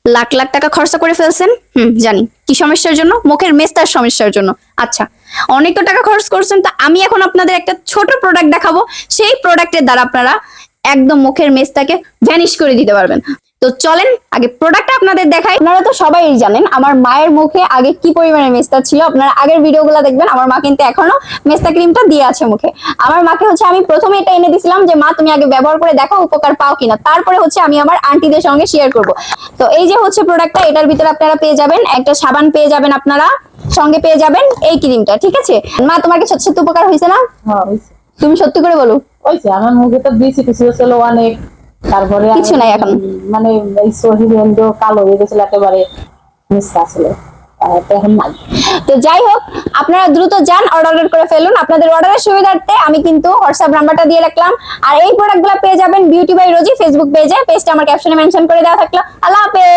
লাখ লাখ টাকা খরচা করে ফেলছেন। জানি কি সমস্যার জন্য, মুখের মেস্তার সমস্যার জন্য। আচ্ছা, অনেক তো টাকা খরচ করছেন, তো আমি এখন আপনাদের একটা ছোট প্রোডাক্ট দেখাবো, সেই প্রোডাক্টের দ্বারা আপনারা একদম মুখের মেস্তাকে ভ্যানিশ করে দিতে পারবেন। তো চলেন আগে প্রোডাক্টটা আপনাদের দেখাই। আপনারা তো সবাই জানেন আমার মায়ের মুখে আগে কি পরিমাণে মেস্তা ছিল, আপনারা আগের ভিডিওগুলো দেখবেন। আমার মা কিন্তু এখনো মেস্তা ক্রিমটা দিয়ে আছে মুখে। আমার মাকে হচ্ছে আমি প্রথমে এটা এনে দিছিলাম যে মা তুমি আগে ব্যবহার করে দেখো উপকার পাও কিনা, তারপরে হচ্ছে আমি আমার আন্টিদের সঙ্গে শেয়ার করব। তো এই যে হচ্ছে প্রোডাক্টটা, এটার ভিতরে আপনারা পেয়ে যাবেন একটা সাবান, পেয়ে যাবেন আপনারা সঙ্গে পেয়ে যাবেন এই ক্রিমটা। ঠিক আছে মা, তোমার কি সত্যি সত্যি উপকার হয়েছে না? হ্যাঁ হইছে। তুমি সত্যি করে বলো। হইছে, আমার মুখে তো দিয়েছি কিছু ছিল অনেক, তারপরে কিছু নাই এখন। মানে এই সহিরেন্দ্র কালো হয়ে গেছিল একেবারে, মিশা ছিল, এখন নাই। তো যাই হোক, আপনারা দ্রুত যান অর্ডার করে ফেলুন। আপনাদের অর্ডারের সুবিধার্থে আমি কিন্তু হোয়াটসঅ্যাপ নাম্বারটা দিয়ে রাখলাম। আর এই প্রোডাক্টগুলো পেয়ে যাবেন বিউটি বাই রোজি ফেসবুক পেজে, পেজটা আমার ক্যাপশনে মেনশন করে দেওয়া থাকলো। আল্লাহ হাফেজ।